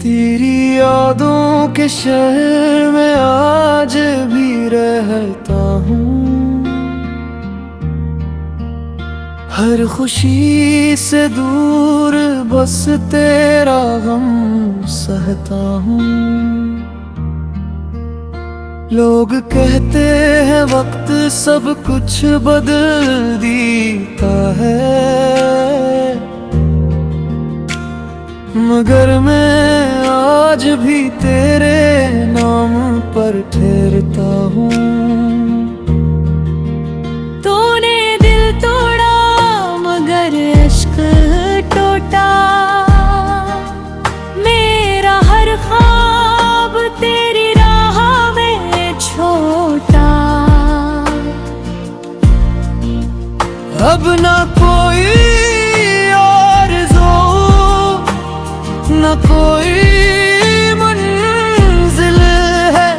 तेरी यादों के शहर में आज भी रहता हूँ, हर खुशी से दूर बस तेरा गम सहता हूँ। लोग कहते हैं वक्त सब कुछ बदल देता है, मगर मैं आज भी तेरे नाम पर ठहरता हूँ। तूने दिल तोड़ा मगर इश्क टूटा, मेरा हर ख्वाब तेरी राह में छोटा। अब ना कोई न कोई मंजिल है,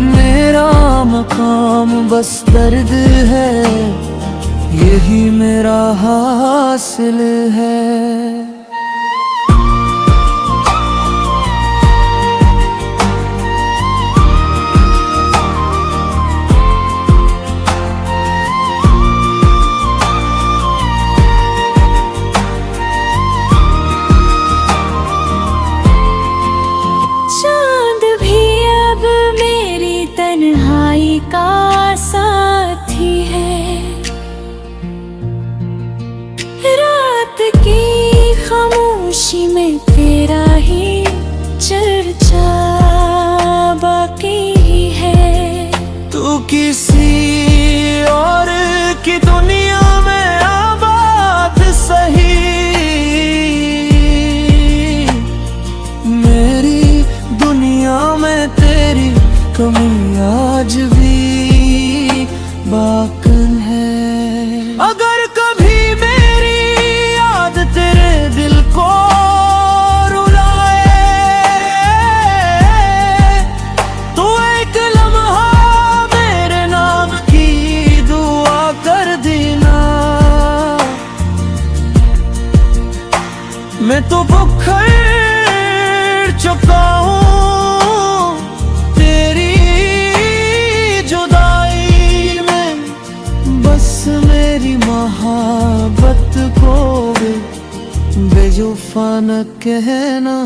मेरा मकाम बस दर्द है, यही मेरा हासिल है। तन्हाई का साथी है, रात की खामोशी में तेरा ही चर्चा बाकी है। तू किसी और की दुनिया में आबाद सही, मेरी दुनिया में तेरी कमी आज भी बाकन है। अगर कभी मेरी याद तेरे दिल को रुलाए, तो एक लम्हा मेरे नाम की दुआ कर देना। मैं तो बुखर चुका हूँ मेरी मोहब्बत को बेवफा न कहना।